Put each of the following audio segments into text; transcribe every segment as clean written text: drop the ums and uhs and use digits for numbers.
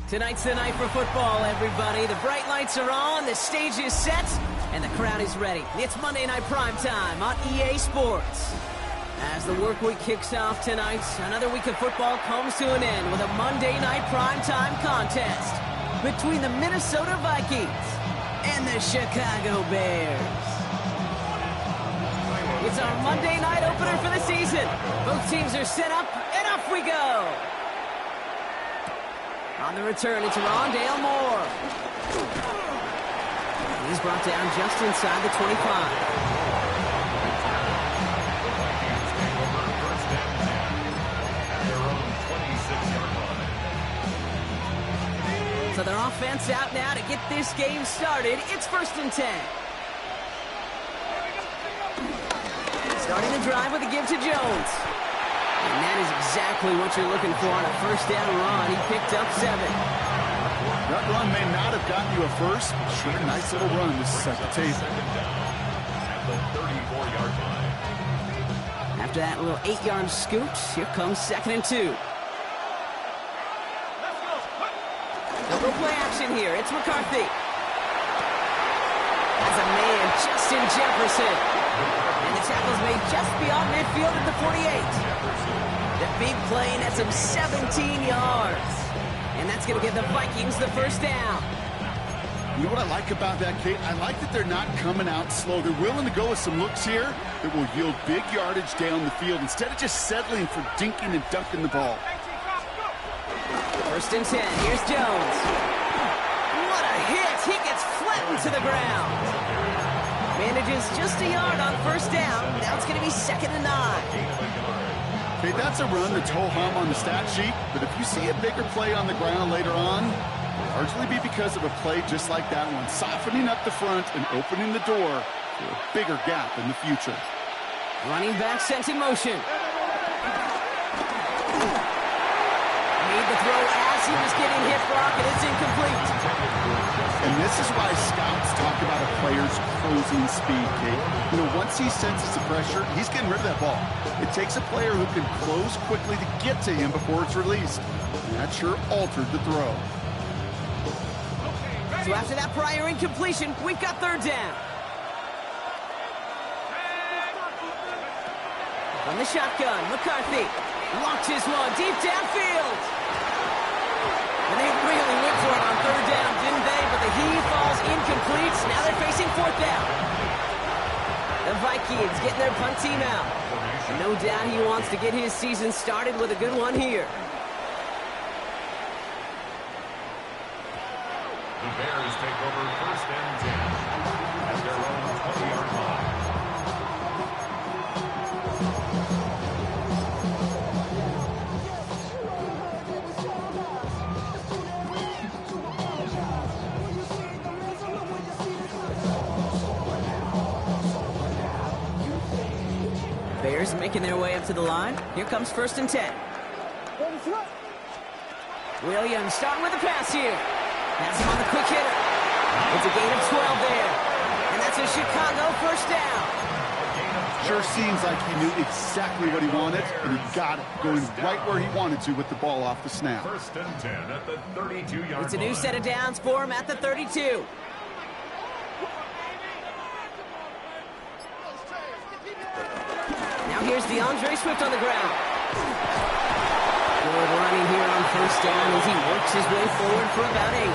Tonight's the night for football, everybody. The bright lights are on, the stage is set, and the crowd is ready. It's Monday Night Primetime on EA Sports. As the work week kicks off tonight, another week of football comes to an end with a Monday Night Primetime contest between the Minnesota Vikings and the Chicago Bears. It's our Monday night opener for the season. Both teams are set up, and off we go. On the return, it's Rondale Moore. He's brought down just inside the 25. So their offense out now to get this game started. It's 1st and 10. Starting the drive with a give to Jones. And that is exactly what you're looking for on a first down run. He picked up 7. That run may not have gotten you a first, but sure, a nice little run to set the table. After that little 8-yard scoot, here comes 2nd and 2. Double play action here. It's McCarthy. As a man, Justin Jefferson. And the tackle's made just beyond midfield at the 48. The big play nets him 17 yards. And that's going to give the Vikings the first down. You know what I like about that, Kate? I like that they're not coming out slow. They're willing to go with some looks here that will yield big yardage down the field instead of just settling for dinking and dunking the ball. 1st and 10. Here's Jones. What a hit. He gets flattened to the ground. Manages just a yard on 1st down. Now it's going to be 2nd and 9. Okay, that's a run that's ho-hum on the stat sheet, but if you see a bigger play on the ground later on, it'll largely be because of a play just like that one, softening up the front and opening the door for a bigger gap in the future. Running back sent in motion. Made the throw as he was getting hit, Brock, and it's incomplete. And this is why scouts talk about a player's closing speed, Kate. You know, once he senses the pressure, he's getting rid of that ball. It takes a player who can close quickly to get to him before it's released. And that sure altered the throw. So after that prior incompletion, we've got 3rd down. On the shotgun, McCarthy launches one deep downfield. And they really went for it on 3rd down, didn't they? But the heave falls incomplete. Now they're facing 4th down. The Vikings getting their punt team out. And no doubt he wants to get his season started with a good one here. The Bears take over 1st and 10 at their own 20-yard line. Bears making their way up to the line. Here comes 1st and 10. Williams starting with the pass here. Has him on the quick hitter. It's a gain of 12 there. And that's a Chicago 1st down. Sure seems like he knew exactly what he wanted, and he got it, going right where he wanted to with the ball off the snap. 1st and 10 at the 32-yard line. It's a new set of downs for him at the 32. Now here's DeAndre Swift on the ground. Good running here on 1st down as he works his way forward for about 8.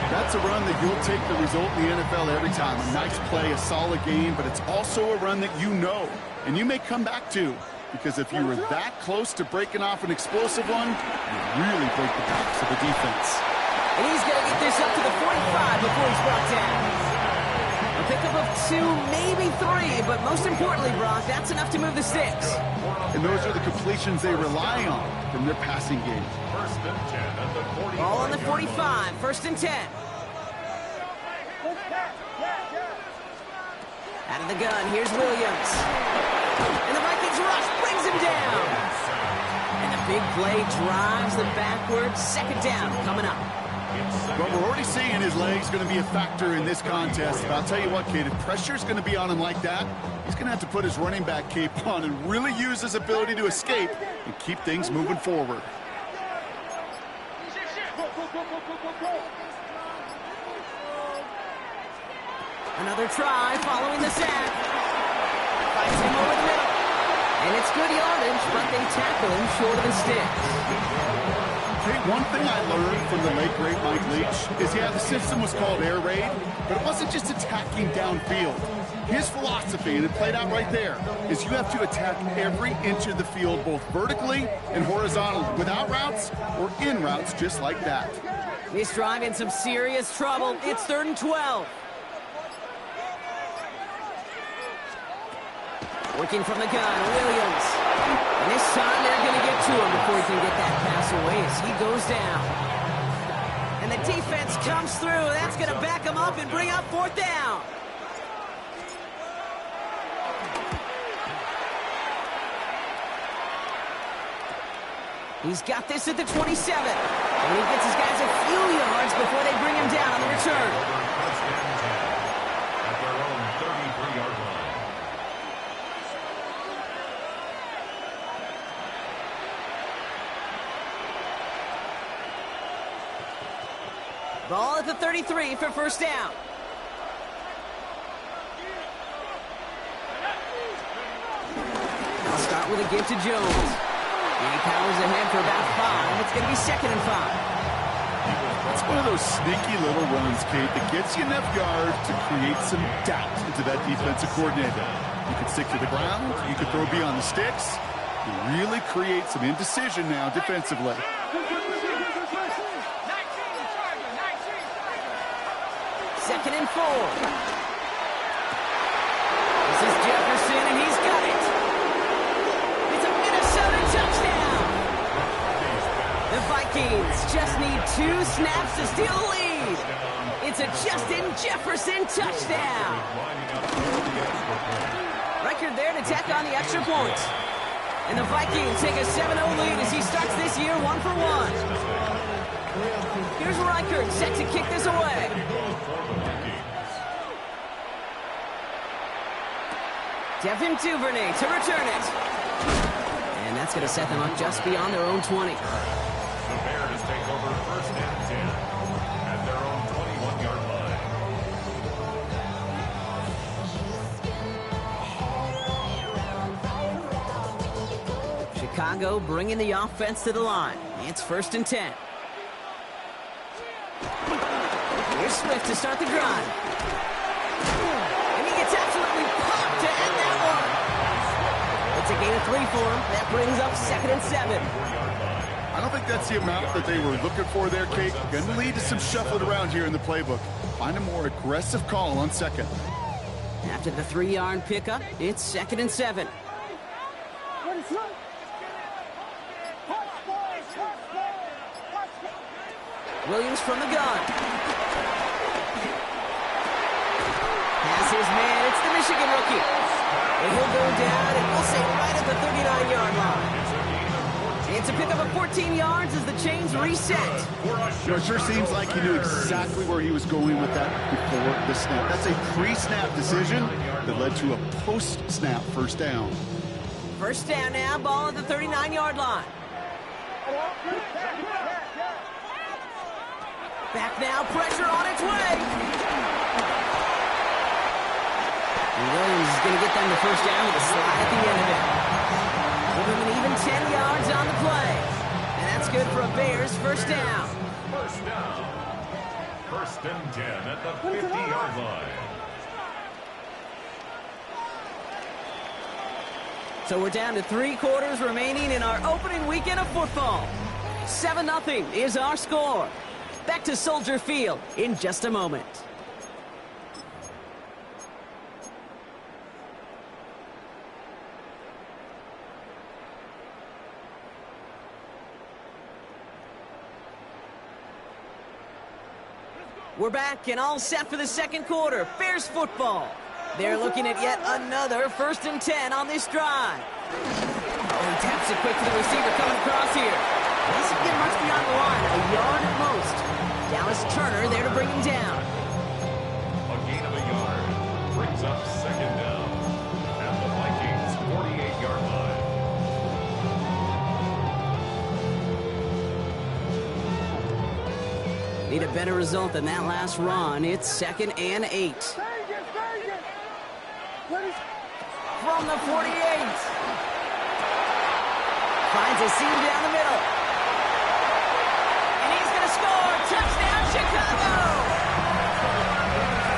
That's a run that you'll take the result in the NFL every time. A nice play, a solid game, but it's also a run that you know and you may come back to, because if you were that close to breaking off an explosive one, you really break the backs of the defense. And he's going to get this up to the 45 before he's brought down. A pickup of 2, maybe 3, but most importantly, Brock, that's enough to move the sticks. And those are the completions they rely on from their passing game. 1st and 10 at the 40. Ball on the 45, 1st and 10. Out of the gun, here's Williams. And the Vikings rush brings him down. And the big play drives them backwards. 2nd down coming up. But we're already seeing his legs going to be a factor in this contest. But I'll tell you what, Kate, if pressure's going to be on him like that, he's going to have to put his running back cape on and really use his ability to escape and keep things moving forward. Another try following the sack. Fights him over the middle. And it's good yardage, but they tackle him short of the sticks. Hey, one thing I learned from the late great Mike Leach is, yeah, the system was called air raid, but it wasn't just attacking downfield. His philosophy, and it played out right there, is you have to attack every inch of the field, both vertically and horizontally, without routes or in routes just like that. This drive in some serious trouble. It's 3rd and 12. Working from the gun, Williams. And this time they're going to get to him before he can get that pass away as he goes down. And the defense comes through. That's going to back him up and bring up 4th down. He's got this at the 27. And he gets his guys a few yards before they bring him down on the return. At their own 33-yard line. Ball at the 33 for 1st down. I'll start with a give to Jones. And he powers ahead for about 5. It's going to be 2nd and 5. It's one of those sneaky little runs, Kate, that gets you enough yards to create some doubt into that defensive coordinator. You can stick to the ground, you can throw beyond the sticks, you really create some indecision now defensively. 2nd and 4. This is Jefferson, and he's got it. It's a Minnesota touchdown. The Vikings just need 2 snaps to steal the lead. It's a Justin Jefferson touchdown. Record there to tack on the extra points. And the Vikings take a 7-0 lead as he starts this year 1 for 1. Here's Reichert set to kick this away. Devin Duvernay to return it. And that's going to set them up just beyond their own 20. The Bears take over 1st and 10 at their own 21-yard line. Chicago bringing the offense to the line. It's 1st and 10. Here's Swift to start the drive. And he gets absolutely popped to end that one. It's a gain of 3 for him. That brings up 2nd and 7. I don't think that's the amount that they were looking for there, Kate. Going to lead to some shuffling around here in the playbook. Find a more aggressive call on 2nd. After the 3-yard pickup, it's 2nd and 7. Williams from the gun. Pass his man. It's the Michigan rookie. And he'll go down, and we'll say right at the 39-yard line. It's a pickup of 14 yards as the chains reset. You know, it sure seems like he knew exactly where he was going with that before the snap. That's a pre-snap decision that led to a post-snap 1st down. 1st down now, ball at the 39-yard line. Back now, pressure on its way. And Williams is going to get them the 1st down with a slide at the end of it. Give him an even 10 yards on the play. And that's good for a Bears 1st down. 1st down. 1st and 10 at the 50-yard line. So we're down to 3 quarters remaining in our opening weekend of football. 7-0 is our score. Back to Soldier Field in just a moment. We're back and all set for the 2nd quarter. Bears football. They're looking at yet another 1st and 10 on this drive. Oh, he taps it quick to the receiver coming across here. He doesn't get much beyond the line, a yard at most. Dallas Turner there to bring him down. A gain of a yard brings up 2nd down at the Vikings' 48-yard line. Need a better result than that last run. It's 2nd and 8. From the 48. Finds a seam down the middle. And he's going to score. Touchdown, Chicago!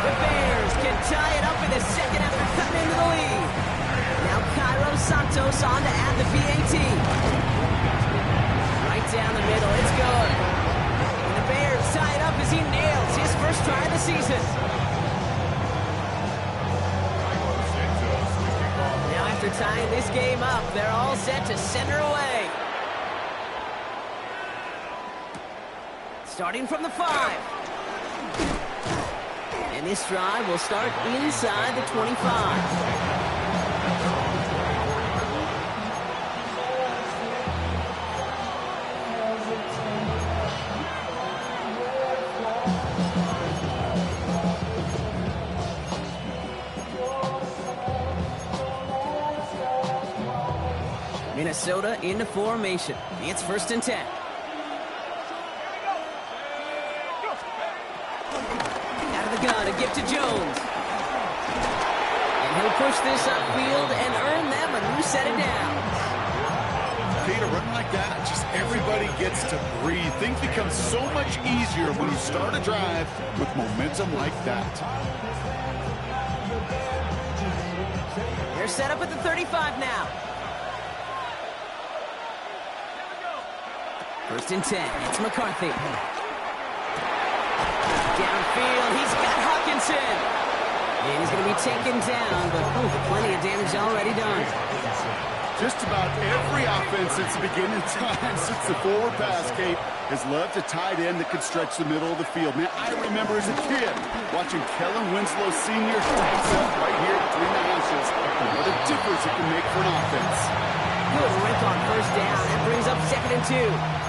The Bears can tie it up in the second after cutting into the lead. Now Cairo Santos on to add the PAT. Right down the middle. It's good. And the Bears tie it up as he nails his first try of the season. Now after tying this game up, they're all set to center away. Starting from the 5. And this drive will start inside the 25. Minnesota into formation. It's 1st and 10. Out of the gun, a gift to Jones. And he'll push this upfield and earn them a new set of downs. Kate, a run like that, just everybody gets to breathe. Things become so much easier when you start a drive with momentum like that. They're set up at the 35 now. 1st and 10. It's McCarthy. Downfield. He's got Hawkinson. And he's going to be taken down, but plenty of damage already done. Just about every offense since the beginning of time, since the forward pass, Kate, has loved a tight end that could stretch the middle of the field. Man, I remember as a kid watching Kellen Winslow Sr. dice up right here between the hashes. And what a difference it can make for an offense. Good rip on 1st down. That brings up 2nd and 2.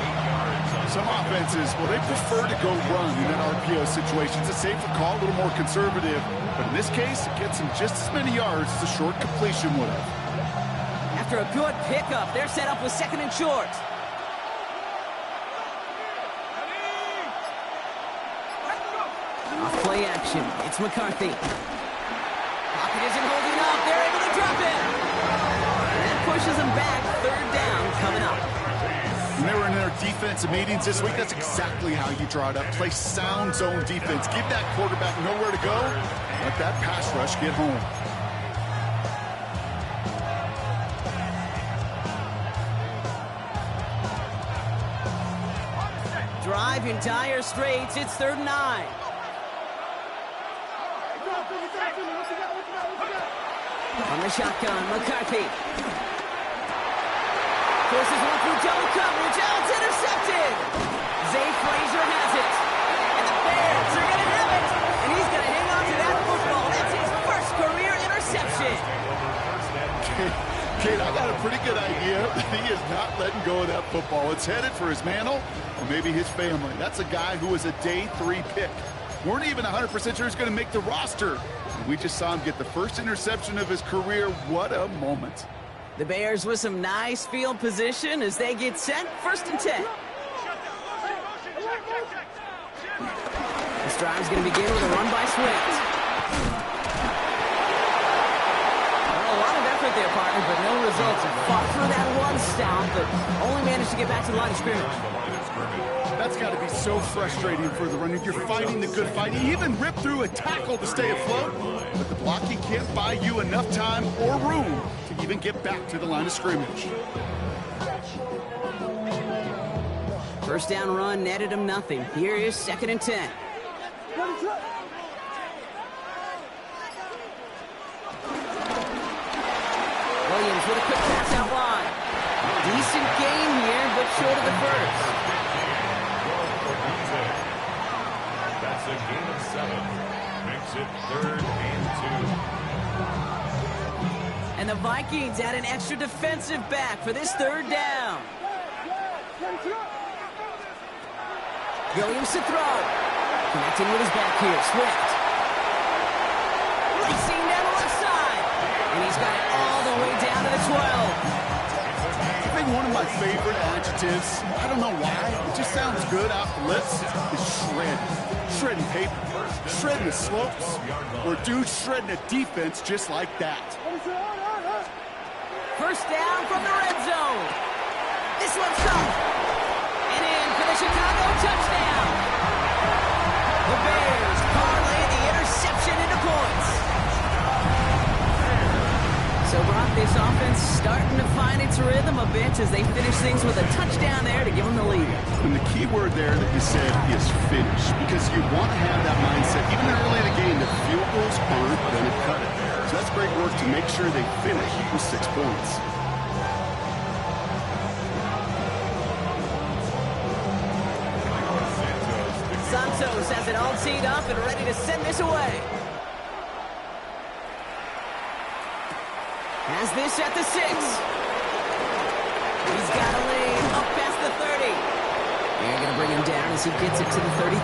Some offenses, well, they prefer to go run in an RPO situation. It's a safer call, a little more conservative. But in this case, it gets them just as many yards as a short completion would have. After a good pickup, they're set up with 2nd and short. Off play action. It's McCarthy. Pocket isn't holding up. They're able to drop it. And that pushes them back. 3rd down coming up. When they were in their defensive meetings this week, that's exactly how you draw it up. Play sound zone defense. Give that quarterback nowhere to go. Let that pass rush get home. Drive in dire straits. It's 3rd and 9. On the shotgun, McCarthy. Forces one through double coverage. Oh, it's intercepted. Zay Frazier has it. And the Bears are going to have it. And he's going to hang on to that football. That's his first career interception. Kate, I got a pretty good idea that he is not letting go of that football. It's headed for his mantle or maybe his family. That's a guy who was a day 3 pick. Weren't even 100% sure he's going to make the roster. And we just saw him get the first interception of his career. What a moment. The Bears with some nice field position as they get set. 1st and 10. This drive's going to begin with a run by Swift. Well, a lot of effort there, partner, but no results. Fought through that one stop, but only managed to get back to the line of scrimmage. That's got to be so frustrating for the runner. You're fighting the good fight. You even rip through a tackle to stay afloat, but the blocking can't buy you enough time or room to even get back to the line of scrimmage. 1st down run netted him nothing. Here is 2nd and 10. Williams with a quick pass out wide. Decent gain here, but short of the first. That's a gain of 7. Makes it 3rd and 2. And the Vikings add an extra defensive back for this 3rd down. Williams to throw. Connecting with his back here. Swift. Racing down the left side. And he's got it all the way down to the 12. I think one of my favorite adjectives, I don't know why, it just sounds good off the lips is shredding paper, shredding the slopes, or dude shredding a defense just like that. First down from the red zone. This one's up. And in for the Chicago touchdown. The Bears parlay the interception into points. So, Brock, this offense starting to find its rhythm a bit as they finish things with a touchdown there to give them the lead. And the key word there that you said is finish, because you want to have that mindset, even early in the game, that field goals aren't going to cut it. So that's great work to make sure they finish with 6 points. Santos has it all teed up and ready to send this away. Has this at the 6. He's got a lead up past the 30. They're going to bring him down as he gets it to the 33.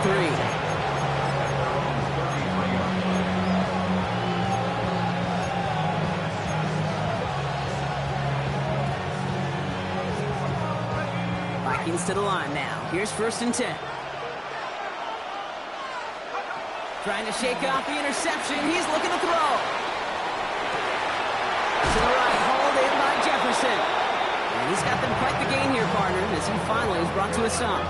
Vikings to the line now. Here's 1st and 10. Trying to shake off the interception. He's looking to throw. To the right, hauled in by Jefferson. And he's got them quite the gain here, partner, as he finally is brought to a stop.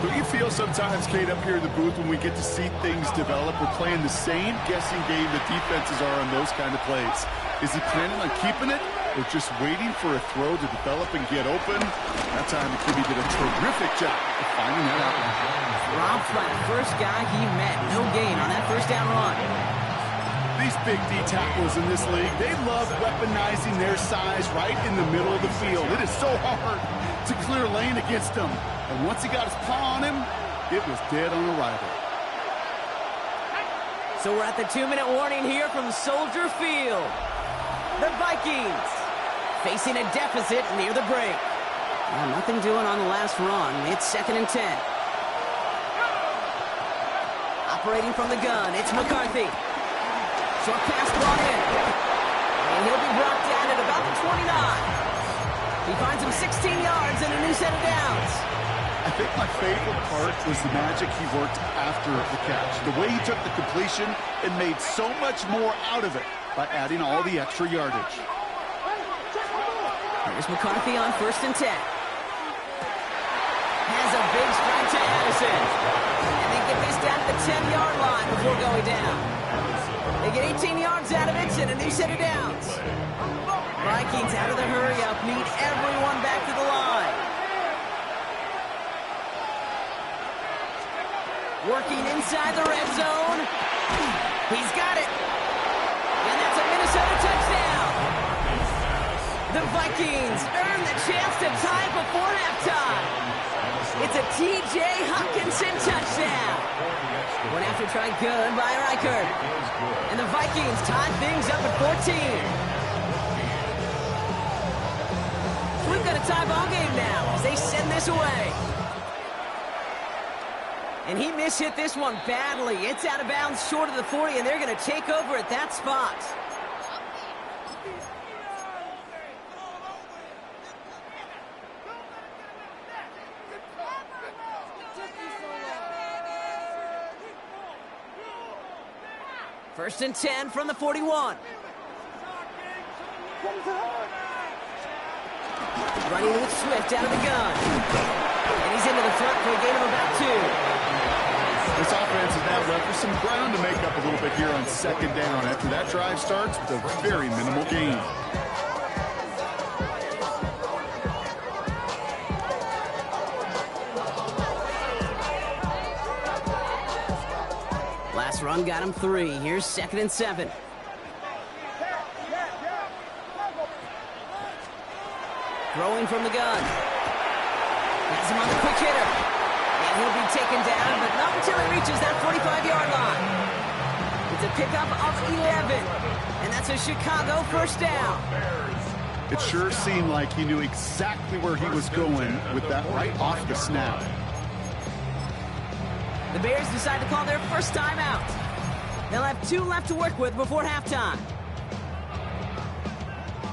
Do you feel sometimes, Kate, up here in the booth when we get to see things develop, we're playing the same guessing game the defenses are on those kind of plays? Is he planning on keeping it or just waiting for a throw to develop and get open? That time, the QB did a terrific job of finding that out. Robbed by the first guy he met. No gain on that first down run. These big D tackles in this league, they love weaponizing their size right in the middle of the field. It is so hard to clear lane against them. And once he got his paw on him, it was dead on arrival. So we're at the 2-minute warning here from Soldier Field. The Vikings facing a deficit near the break. Well, nothing doing on the last run. It's 2nd and 10. Operating from the gun, it's McCarthy. Short pass brought in. And he'll be brought down at about the 29. He finds him 16 yards and a new set of downs. I think my favorite part was the magic he worked after the catch. The way he took the completion and made so much more out of it by adding all the extra yardage. Here's McCarthy on 1st and 10. Has a big strike to Addison. And they get this down to the 10-yard line before going down. They get 18 yards out of it and a new set of downs. Vikings out of the hurry-up need everyone back to the line. Working inside the red zone. He's got it. And that's a Minnesota touchdown. The Vikings earn the chance to tie before halftime. It's a T.J. Hockenson touchdown. Went after try good by Reichert. And the Vikings tie things up at 14. So we've got a tie ball game now as they send this away. And he mishit this one badly. It's out of bounds short of the 40, and they're going to take over at that spot. First and 10 from the 41. Running with Swift out of the gun. And he's into the front for a gain of about 2. This offense has now left us some ground to make up a little bit here on 2nd down after that drive starts with a very minimal gain. Last run got him 3. Here's 2nd and 7. Throwing from the gun. Has him on the quick hitter. And he'll be taken down, but not until he reaches that 45-yard line. It's a pickup of 11. And that's a Chicago first down. It sure seemed like he knew exactly where he was going with that right off the snap. The Bears decide to call their first timeout. They'll have 2 left to work with before halftime.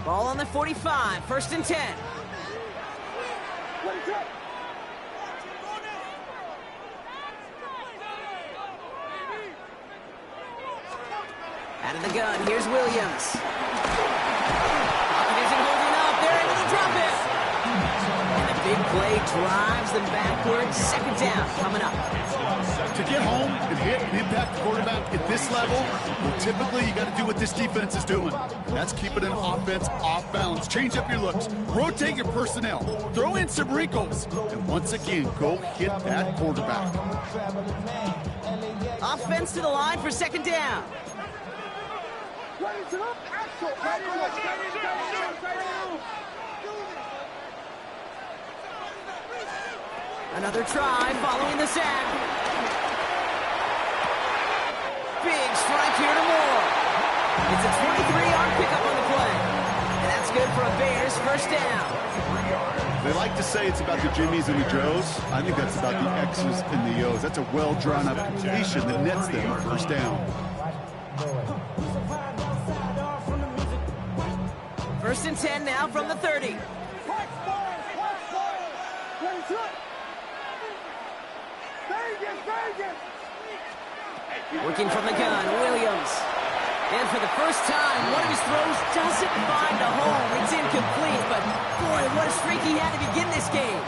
Ball on the 45, 1st and 10. Out of the gun, here's Williams. Pocket isn't holding up. They're able to drop it. And the big play drives them backwards. Second down coming up. To get home and hit and impact the quarterback at this level, well, typically you got to do what this defense is doing. That's keeping an offense off balance. Change up your looks. Rotate your personnel. Throw in some wrinkles. And once again, go hit that quarterback. Offense to the line for second down. Another try following the sack. Big strike here to Moore. It's a 23-yard pickup on the play. And that's good for a Bears first down. They like to say it's about the Jimmies and the Joes. I think that's about the X's and the O's. That's a well-drawn-up completion that nets them a first down. First and 10 now from the 30. Working from the gun, Williams. And for the first time, one of his throws doesn't find a home. It's incomplete, but boy, what a streak he had to begin this game.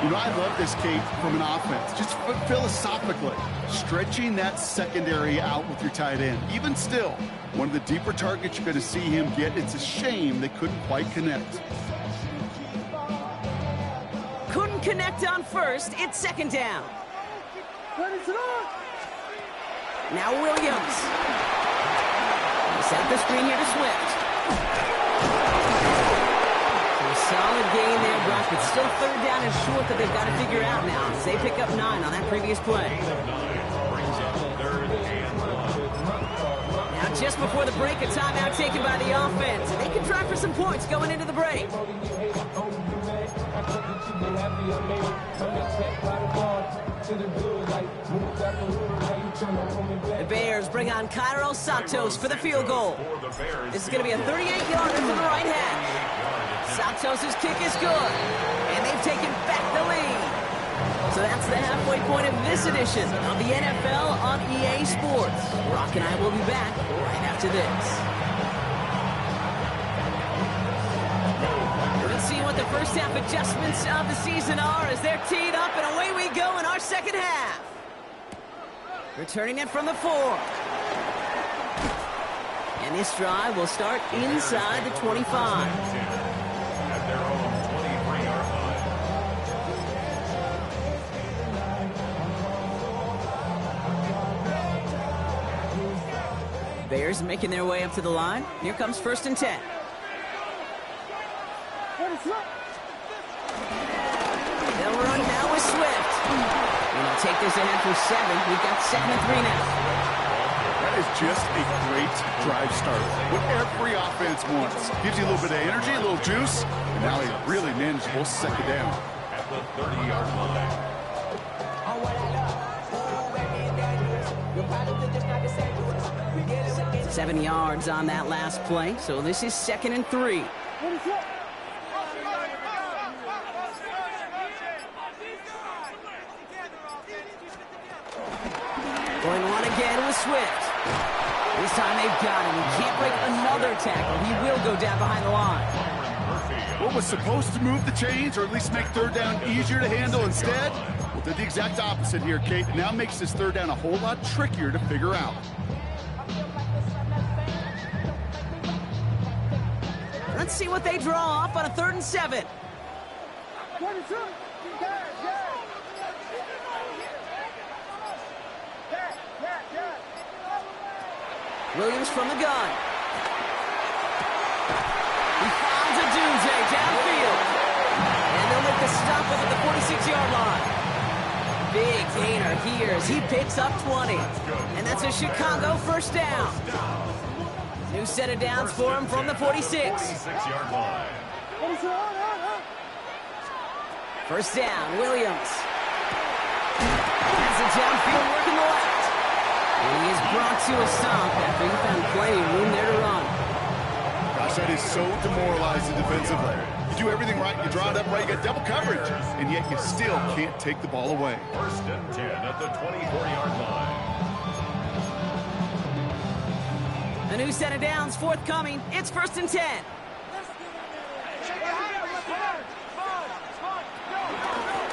You know, I love this, Kate, from an offense. Just philosophically, stretching that secondary out with your tight end. Even still, one of the deeper targets you're going to see him get. It's a shame they couldn't quite connect. Couldn't connect on first. It's second down. Now Williams. Set the screen here to Swift. So a solid gain there, Brock, but still third down and short that they've got to figure out now as they pick up 9 on that previous play. Now just before the break, a timeout taken by the offense. And they can try for some points going into the break. The Bears bring on Cairo Santos for the field goal. This is going to be a 38-yarder from the right hash. Santos' kick is good, and they've taken back the lead. So that's the halfway point of this edition of the NFL on EA Sports. Brock and I will be back right after this. Let's see what the first half adjustments of the season are as they're teed up, and away we go in our second half. Returning it from the 4. And this drive will start inside the 25. At their own 23-yard line. Bears making their way up to the line. Here comes first and 10. They'll run now with Swift. And they'll take this ahead for 7. We've got 2nd and 3 now. That is just a great drive start. What every offense wants. Gives you a little bit of energy, a little juice, and now a really manageable second down. At the 30-yard line. 7 yards on that last play, so this is 2nd and 3. Going on again with Swift. This time they've got him. He can't break another tackle. He will go down behind the line. What was supposed to move the chains, or at least make third down easier to handle instead? Well, did the exact opposite here, Kate. Now makes this third down a whole lot trickier to figure out. Let's see what they draw up on a 3rd and 7. Williams from the gun. He finds a doomsday downfield. And they'll make the stop up at the 46-yard line. Big gainer here as he picks up 20. And that's a Chicago first down. New set of downs for him from the 46. 46-yard line. First down, Williams. Has it downfield working the left. And he is brought to a stop after he found plenty of room there to run. Gosh, that is so demoralizing defensively. You do everything right, you draw it up right, you got double coverage, and yet you still can't take the ball away. First and 10 at the 24-yard line. A new set of downs forthcoming. It's 1st and 10.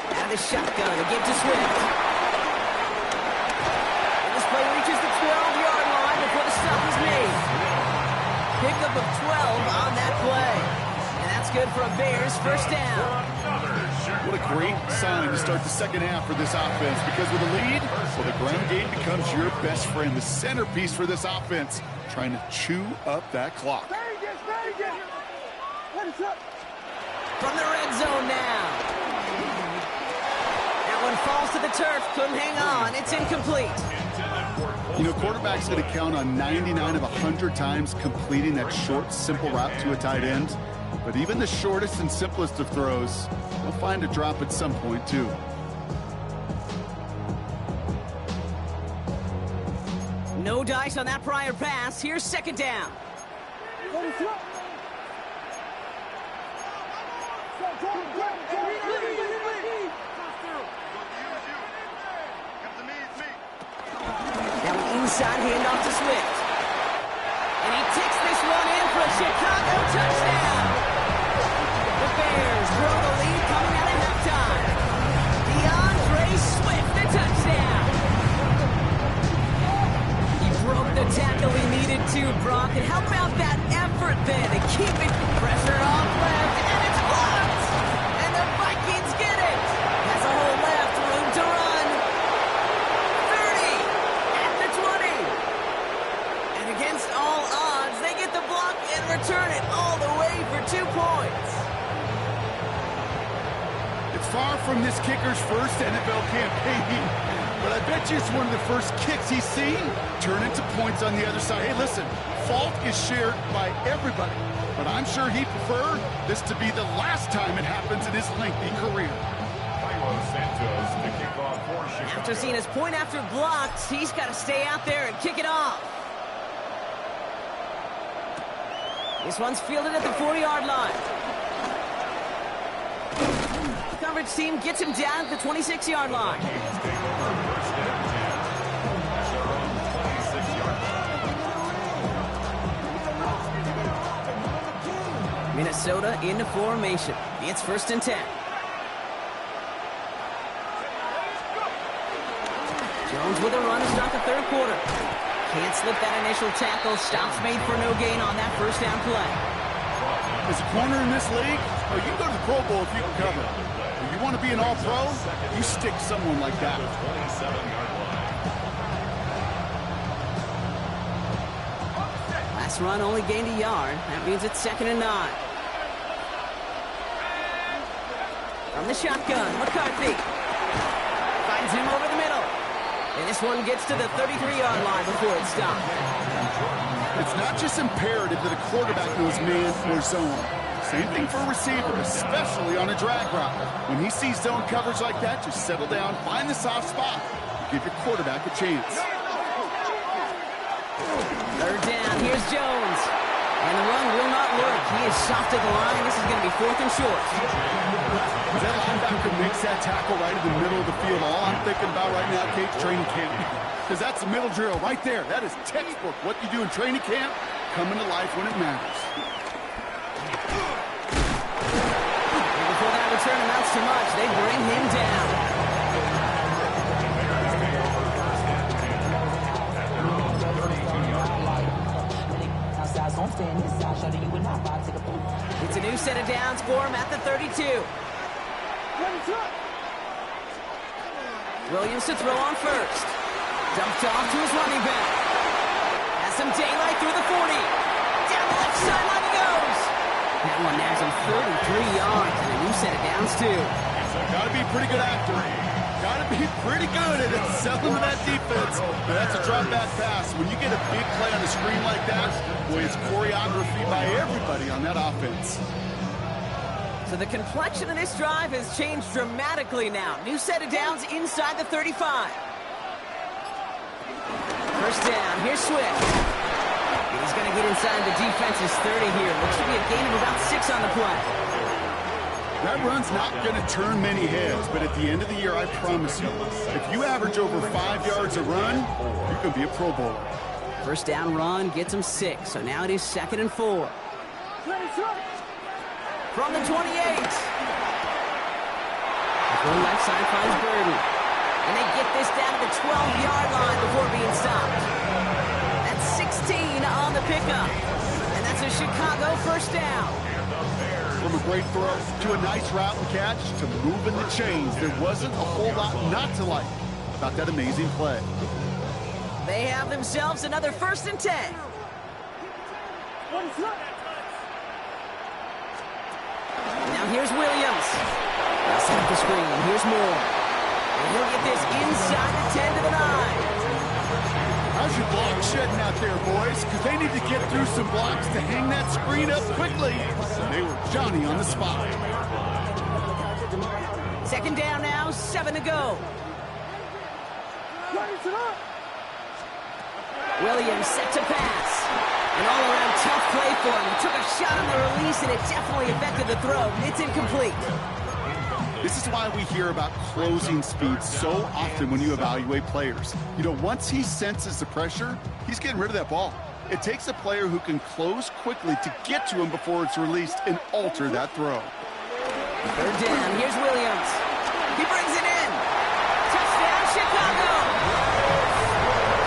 Out of the shotgun, a give to Swift. And this play reaches the 12-yard line before the stop is made. Pickup of 12 on that play. And that's good for a Bears first down. What a great sign to start the second half for this offense, because with a lead, well, the ground game becomes your best friend, the centerpiece for this offense, trying to chew up that clock. From the red zone now. That one falls to the turf, couldn't hang on, it's incomplete. You know, quarterback's going to count on 99 of 100 times completing that short, simple route to a tight end. But even the shortest and simplest of throws, they'll find a drop at some point, too. No dice on that prior pass. Here's second down. Now an inside handoff to Swift. And he takes this one in for a Chicago touchdown. The Bears grow the lead coming out of halftime. DeAndre Swift, the touchdown. He broke the tackle he needed to, Brock. And how about that effort then to keep it pressure off left, and it's blocked. And the Vikings get it. Has a hole left, room to run. 30 at the 20. And against all odds, they get the block and return it all the way for 2 points. It's far from this kicker's first NFL campaign, but I bet you it's one of the first kicks he's seen turn into points on the other side. Hey, listen, fault is shared by everybody, but I'm sure he'd prefer this to be the last time it happens in his lengthy career. After seeing his point after blocked, he's got to stay out there and kick it off. This one's fielded at the 40-yard line. The coverage team gets him down at the 26-yard line. Minnesota into formation. It's 1st and 10. Jones with a run to start the third quarter. Can't slip that initial tackle. Stops made for no gain on that first down play. As a corner in this league, oh, you can go to the Pro Bowl if you can cover. If you want to be an all-pro, you stick someone like that. Last run only gained a yard. That means it's 2nd and 9. From the shotgun, McCarthy finds him over the middle. And this one gets to the 33-yard line before it's stopped. It's not just imperative that a quarterback knows man or zone. Same thing for a receiver, especially on a drag route. When he sees zone coverage like that, just settle down, find the soft spot, give your quarterback a chance. Third down, here's Jones. And the run will not work. He is soft at the line. This is going to be 4th and short. That linebacker makes that tackle right in the middle of the field. All I'm thinking about right now, Kate, training camp. Because that's the middle drill right there. That is textbook. What you do in training camp, coming to life when it matters. And before that return amounts to much, they bring him down. It's a new set of downs for him at the 32. Williams to throw on first. Dumped off to his running back. Has some daylight through the 40. Down the left sideline he goes. That one nags him 33 yards and a new set of downs too. Got to be a pretty good actor. Got to be pretty good at selling to that defense. But that's a drop back pass. When you get a big play on the screen like that, boy, it's choreography by everybody on that offense. So the complexion of this drive has changed dramatically now. New set of downs inside the 35. First down, here's Swift. He's going to get inside the defense's 30 here. Which should be a gain of about 6 on the play. That run's not going to turn many heads, but at the end of the year, I promise you, if you average over 5 yards a run, you can be a Pro Bowler. First down run gets him 6, so now it is 2nd and 4. From the 28. The left side finds Burden. And they get this down to the 12-yard line before being stopped. That's 16 on the pickup. And that's a Chicago first down. From a great throw to a nice route and catch to moving the chains, there wasn't a whole lot not to like about that amazing play. They have themselves another 1st and 10. Now here's Williams. They'll set up the screen. Here's Moore. And he'll get this inside the 10 to the 9. How's your block shedding out there, boys? Because they need to get through some blocks to hang that screen up quickly. And they were Johnny on the spot. 2nd down now, 7 to go. Williams set to pass. An all-around tough play for him. He took a shot on the release, and it definitely affected the throw. It's incomplete. This is why we hear about closing speed so often when you evaluate players. You know, once he senses the pressure, he's getting rid of that ball. It takes a player who can close quickly to get to him before it's released and alter that throw. 3rd down. Here's Williams. He brings it in. Touchdown, Chicago.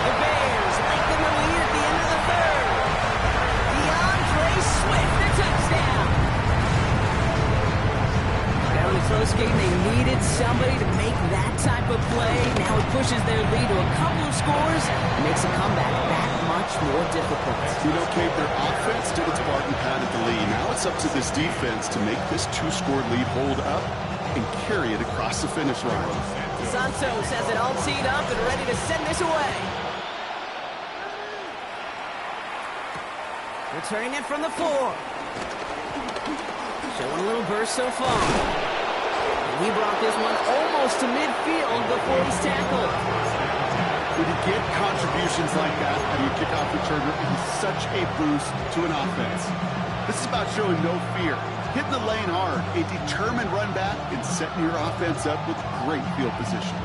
The Bears lengthen the lead at the end of the 3rd. DeAndre Swift, the touchdown. Now in a close game, they needed somebody to make that type of play. Now it pushes their lead to a couple of scores and makes a comeback that much more difficult. You know, Kate, their offense did its part and padded the lead. Now it's up to this defense to make this 2-score lead hold up and carry it across the finish line. Santos has it all teed up and ready to send this away. Returning it from the 4. Showing a little burst so far. And he brought this one almost to midfield before he's tackled. When you get contributions like that out of your kickoff returner, it is such a boost to an offense. This is about showing no fear, hitting the lane hard, a determined run back, and setting your offense up with great field position.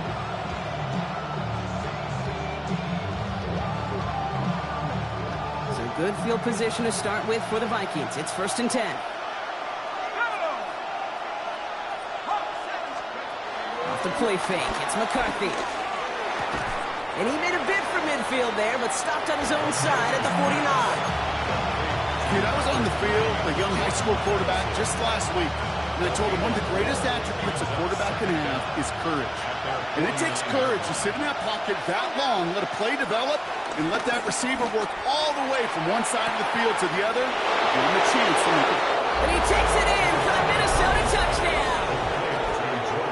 So good field position to start with for the Vikings. It's 1st and 10. Off the play fake, it's McCarthy. And he made a bid for midfield there, but stopped on his own side at the 49. Dude, I was on the field, a young high school quarterback, just last week. And I told him one of the greatest attributes a quarterback can have is courage. And it takes courage to sit in that pocket that long, let a play develop, and let that receiver work all the way from one side of the field to the other. Give him a chance to make it. But he takes it in for the Minnesota touchdown.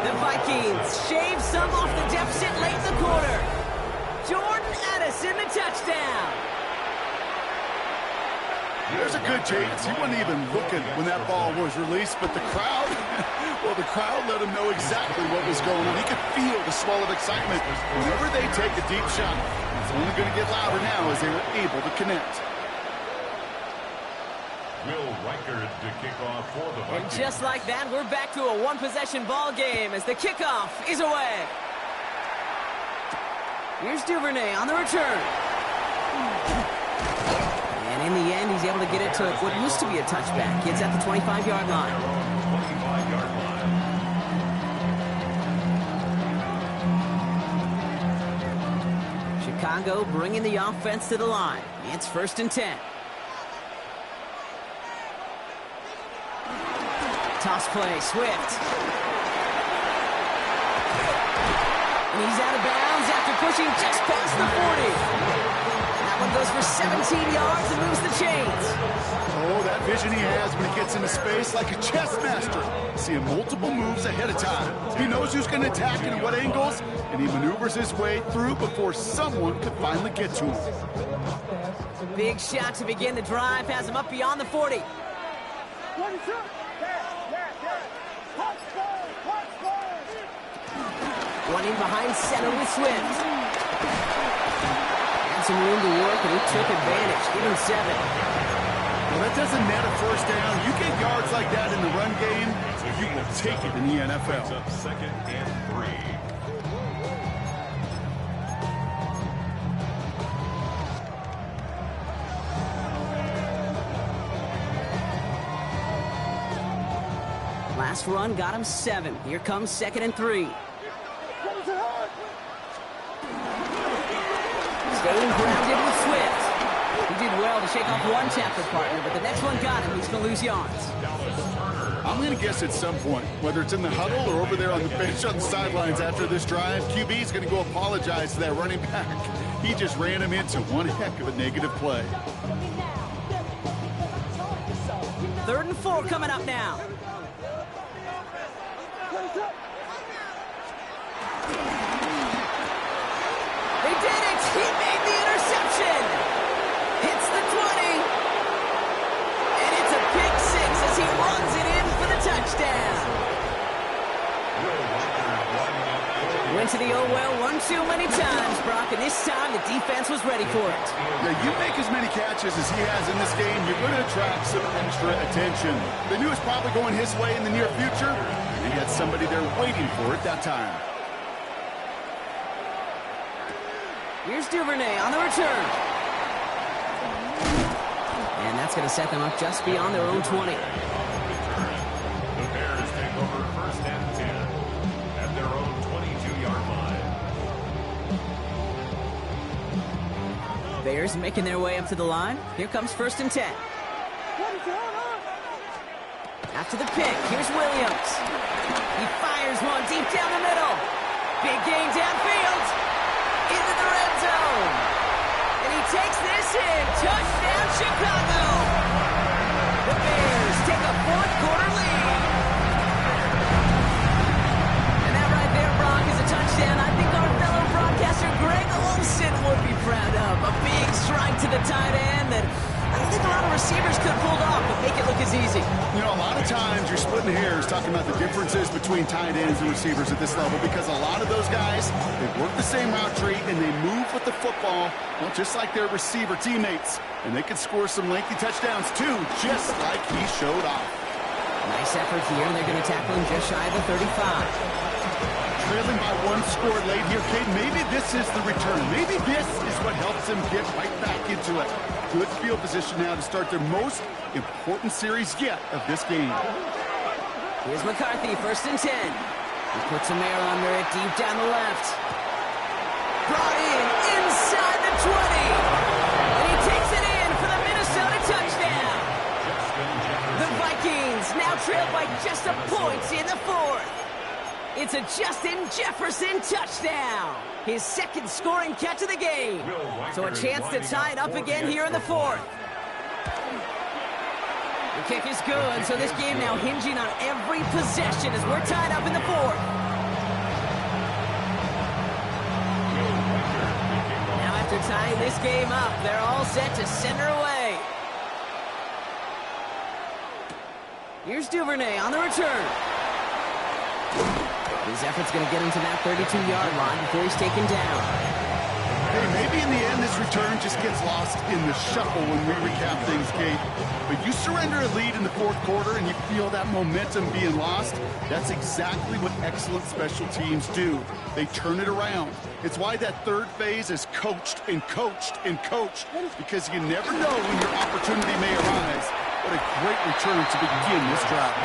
The Vikings shave some off the deficit late in the quarter. Jordan Addison, the touchdown. There's a good chance he wasn't even looking when that ball was released, but the crowd, well, the crowd let him know exactly what was going on. He could feel the swell of excitement. Whenever they take a deep shot, it's only going to get louder now as they were able to connect. Will Reichard to kick off for the Vikings. And just like that, we're back to a one-possession ball game as the kickoff is away. Here's Duvernay on the return. And in the end, he's able to get it to what used to be a touchback. It's at the 25-yard line. 25-yard line. Chicago bringing the offense to the line. It's 1st and 10. Toss play, Swift. And he's out of bounds after pushing just past the 40. That one goes for 17 yards and moves the chains. Oh, that vision he has when he gets into space like a chess master. Seeing multiple moves ahead of time. He knows who's going to attack and at what angles, and he maneuvers his way through before someone could finally get to him. Big shot to begin the drive, has him up beyond the 40. One in behind center with Swift. Had some room to work, and he took advantage. Give him 7. Well, that doesn't net a first down. You get yards like that in the run game, you will take it in the NFL. Brings up 2nd and 3. Last run got him 7. Here comes 2nd and 3. Staying grounded with Swift. He did well to shake off one tackle partner, but the next one got him. He's going to lose yards. I'm going to guess at some point, whether it's in the huddle or over there on the bench on the sidelines after this drive, QB is going to go apologize to that running back. He just ran him into one heck of a negative play. 3rd and 4 coming up now. They did it! He made the interception! Hits the 20. And it's a pick 6 as he runs it in for the touchdown. Went to the oh well one too many times, Brock, and this time the defense was ready for it. Yeah, you make as many catches as he has in this game, you're going to attract some extra attention. They knew it was probably going his way in the near future, and he had somebody there waiting for it that time. Here's Duvernay on the return. And that's going to set them up just beyond their own 20. The Bears take over 1st and 10 at their own 22-yard line. Bears making their way up to the line. Here comes 1st and 10. After the pick, here's Williams. He fires one deep down the middle. Big gain downfield. Into the red zone. And he takes this in. Touchdown, Chicago. The Bears take a 4th quarter lead. And that right there, Brock, is a touchdown I think our fellow broadcaster Greg Olsen would be proud of. A big strike to the tight end that I don't think a lot of receivers could have pulled off, but make it look as easy. You know, a lot of times you're splitting hairs talking about the differences between tight ends and receivers at this level because a lot of those guys, they work the same route tree and they move with the football, well, just like their receiver teammates. And they can score some lengthy touchdowns too, just like he showed off. Nice effort here, and they're going to tackle him just shy of the 35. Trailing by 1 score late here, Kate. Maybe this is the return. Maybe this is what helps them get right back into it. Good field position now to start their most important series yet of this game. Here's McCarthy, 1st and 10. He puts a man under it deep down the left. Brought in inside the 20. And he takes it in for the Minnesota touchdown. The Vikings now trail by just a point in the 4th. It's a Justin Jefferson touchdown. His 2nd scoring catch of the game. So a chance to tie it up again here in the 4th. The kick is good, so this game now hinging on every possession as we're tied up in the 4th. Now after tying this game up, they're all set to send her away. Here's Duvernay on the return. His effort's going to get him to that 32-yard line before he's taken down. Hey, maybe in the end this return just gets lost in the shuffle when we recap things, Kate. But you surrender a lead in the 4th quarter and you feel that momentum being lost. That's exactly what excellent special teams do. They turn it around. It's why that 3rd phase is coached and coached and coached, because you never know when your opportunity may arise. What a great return to begin this drive.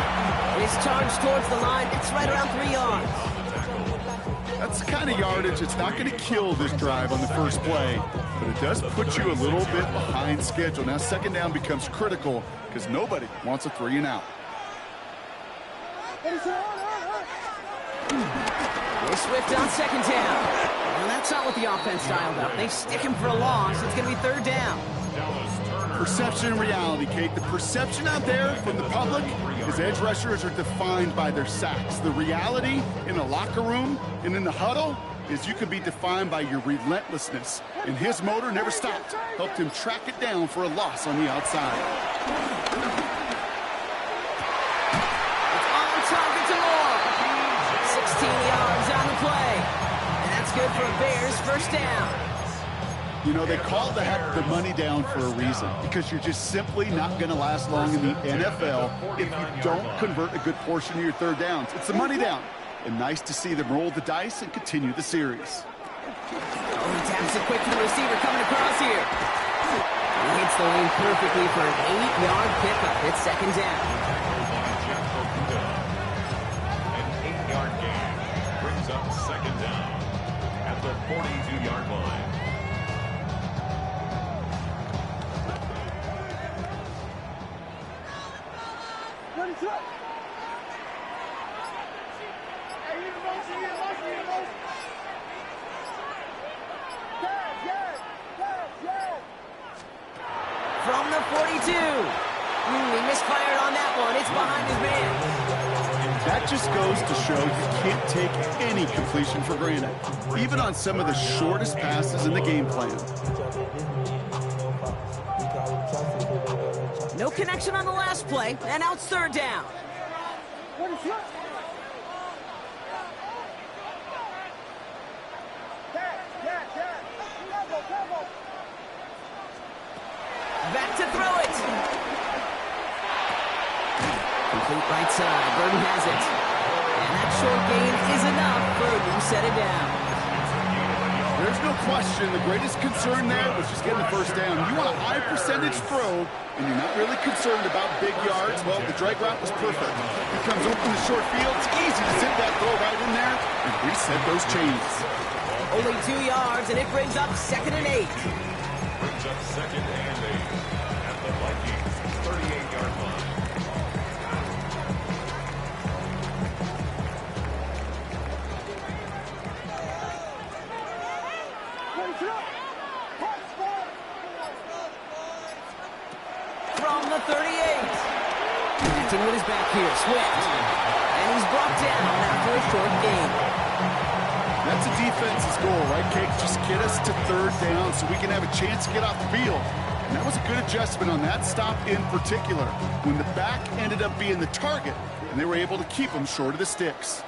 His charge towards the line, it's right around 3 yards. That's the kind of yardage it's not going to kill this drive on the first play, but it does put you a little bit behind schedule. Now 2nd down becomes critical because nobody wants a 3 and out. Here's Swift on 2nd down. And that's not what the offense dialed up. They stick him for a loss. It's going to be 3rd down. Perception and reality, Kate. The perception out there from the public is edge rushers are defined by their sacks. The reality in the locker room and in the huddle is you can be defined by your relentlessness. And his motor never stopped. Helped him track it down for a loss on the outside. It's on target to Moore. 16 yards on the play. And that's good for a Bears 1st down. You know, they call the money down for a reason, because you're just simply not going to last long in the NFL if you don't convert a good portion of your 3rd downs. It's the money down. And nice to see them roll the dice and continue the series. Oh, he taps it quick to the receiver coming across here. He hits the lane perfectly for an 8-yard pickup. It's 2nd down. the 42-yard line. From the 42. He misfired on that one. It's behind his man. That just goes to show you can't take any completion for granted, even on some of the shortest passes in the game plan. No connection on the last play, and now it's third down. Back to throw it. Complete right side. Burton has it. And that short gain is enough. Burton set it down. There's no question the greatest concern there was just getting the first down. You want a high percentage throw, and you're not really concerned about big yards. Well, the drag route was perfect. It comes open the short field. It's easy to zip that throw right in there and reset those chains. Only 2 yards, and it brings up 2nd and 8. Brings up 2nd and 8 at the Vikings 38-yard line. From the 38. Connecting with his back here, Swift. And he's brought down after a short gain. That's a defense's goal, right, Cake? Just get us to third down so we can have a chance to get off the field. And that was a good adjustment on that stop in particular, when the back ended up being the target, and they were able to keep him short of the sticks.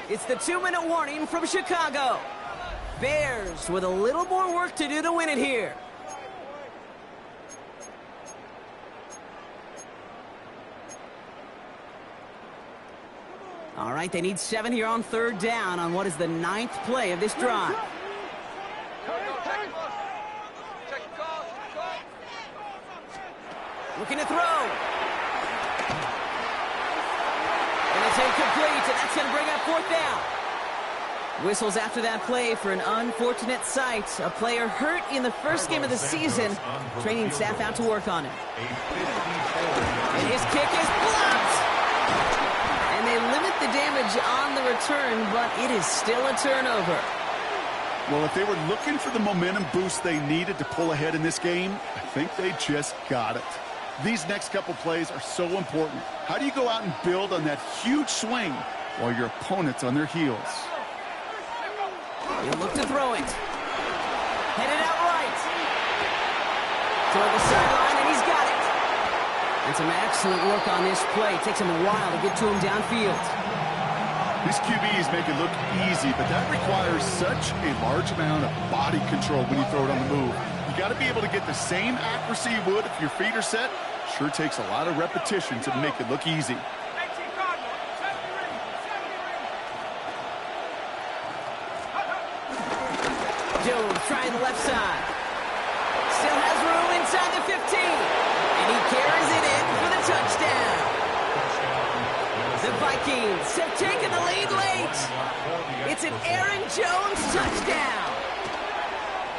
It's the 2-minute warning from Chicago. Bears with a little more work to do to win it here. All right, they need 7 here on third down on what is the 9th play of this drive. Looking to throw. And it's incomplete, and that's going to bring up 4th down. Whistles after that play for an unfortunate sight. A player hurt in the first game of the season. Training staff out to work on him. And his kick is blocked. And they limit the damage on the return, but it is still a turnover. Well, if they were looking for the momentum boost they needed to pull ahead in this game, I think they just got it. These next couple plays are so important. How do you go out and build on that huge swing while your opponent's on their heels? He'll look to throw it. Headed out right. Toward the sideline, and he's got it. And some excellent work on this play. Takes him a while to get to him downfield. These QBs make it look easy, but that requires such a large amount of body control when you throw it on the move. You got to be able to get the same accuracy you would if your feet are set. Sure takes a lot of repetition to make it look easy. Jones trying the left side. Still has room inside the 15. And he carries it in for the touchdown. The Vikings have taken the lead late. It's an Aaron Jones touchdown.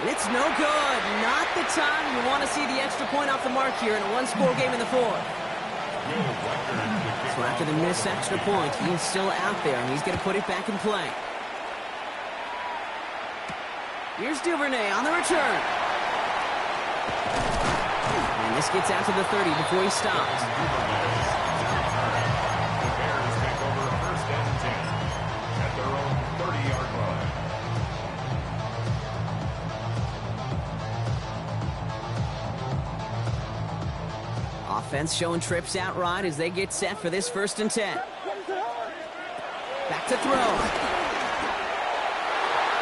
And it's no good. Not the time you want to see the extra point off the mark here in a one-score game in the 4th. So after the missed extra point, he's still out there, and he's going to put it back in play. Here's Duvernay on the return. And this gets out to the 30 before he stops. The Bears take over 1st and 10 at their own 30-yard line. Offense showing trips out right as they get set for this 1st and 10. Back to throw.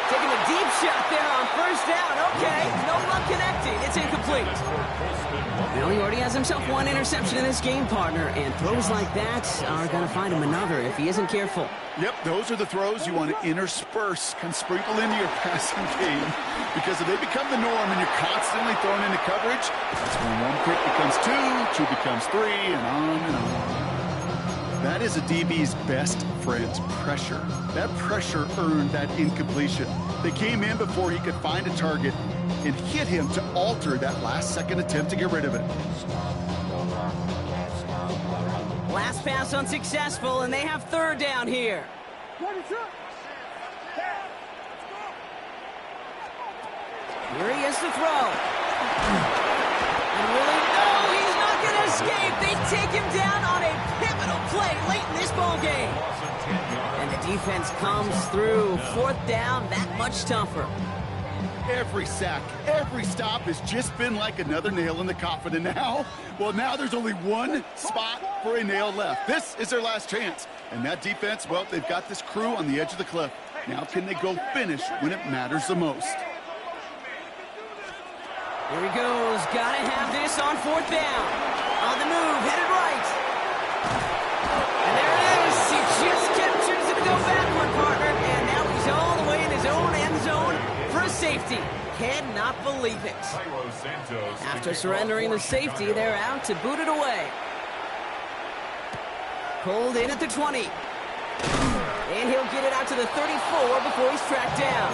Taking a deep shot there on 1st down. Okay, no luck connecting. It's incomplete. Well, he already has himself 1 interception in this game, partner, and throws like that are going to find him another if he isn't careful. Yep, those are the throws you want to intersperse, can sprinkle into your passing game, because if they become the norm and you're constantly thrown into coverage, that's when 1 pick becomes 2, 2 becomes 3, and on and on. That is a DB's best friend, pressure. That pressure earned that incompletion. They came in before he could find a target and hit him to alter that last-second attempt to get rid of it. Last pass unsuccessful, and they have third down here. Here he is to throw. And really, no, he's not going to escape. They take him down on a pivotal play late in this ball game. And the defense comes through. Fourth down, that much tougher. Every sack, every stop has just been like another nail in the coffin. And now, well, now there's only one spot for a nail left. This is their last chance. And that defense, well, they've got this crew on the edge of the cliff. Now can they go finish when it matters the most? Here he goes. Gotta have this on fourth down. On the move, headed right. And there it is. He just kept choosing to go backward, partner. And now he's all the way in his own end zone for a safety. Cannot believe it. After surrendering the safety, they're out to boot it away. Pulled in at the 20. And he'll get it out to the 34 before he's tracked down.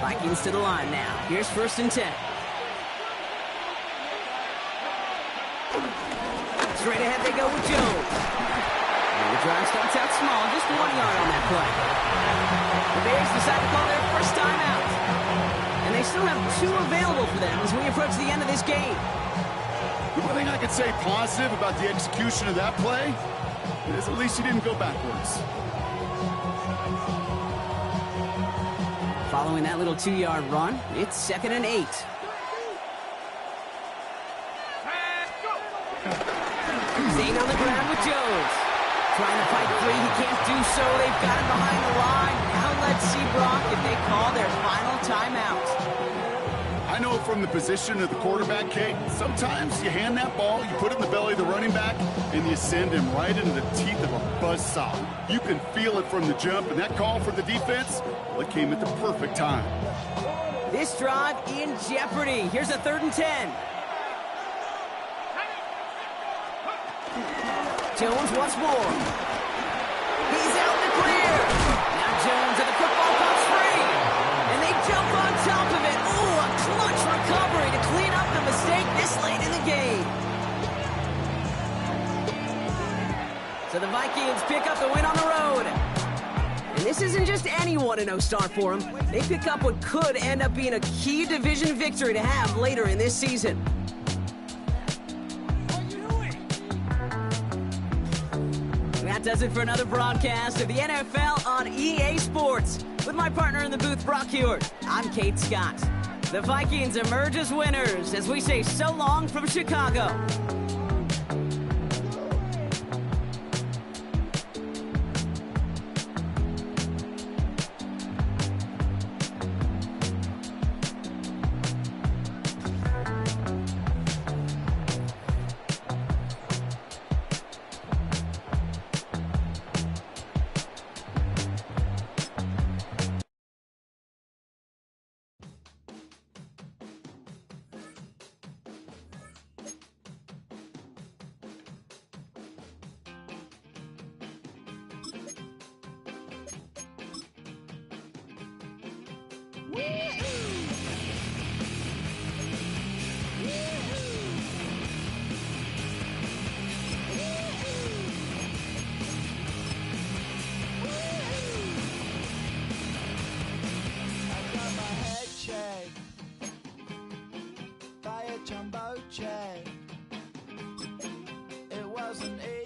Vikings to the line now. Here's 1st and 10. Straight ahead they go with Jones. And the drive starts out small, just 1 yard on that play. The Bears decide to call their first time out. And they still have 2 available for them as we approach the end of this game. The one thing I could say positive about the execution of that play is at least he didn't go backwards. Following that little 2-yard run, it's 2nd and 8. Staying on the ground with Jones. Trying to fight free, he can't do so. They've got him behind the line. Now let's see, Brock, if they call their final timeout. I know from the position of the quarterback, Kate, sometimes you hand that ball, you put it in the belly of the running back, and you send him right into the teeth of a buzzsaw. You can feel it from the jump, and that call for the defense, well, it came at the perfect time. This drive in jeopardy. Here's a 3rd and 10. Jones once more. He's out in the clear. Now Jones and the football comes free. And they jump on top of it. Ooh, a clutch recovery to clean up the mistake this late in the game. So the Vikings pick up the win on the road. And this isn't just any 1-0 start for them. They pick up what could end up being a key division victory to have later in this season. That does it for another broadcast of the NFL on EA Sports. With my partner in the booth, Brock Huard, I'm Kate Scott. The Vikings emerge as winners as we say so long from Chicago. Jumbo jet. It wasn't easy.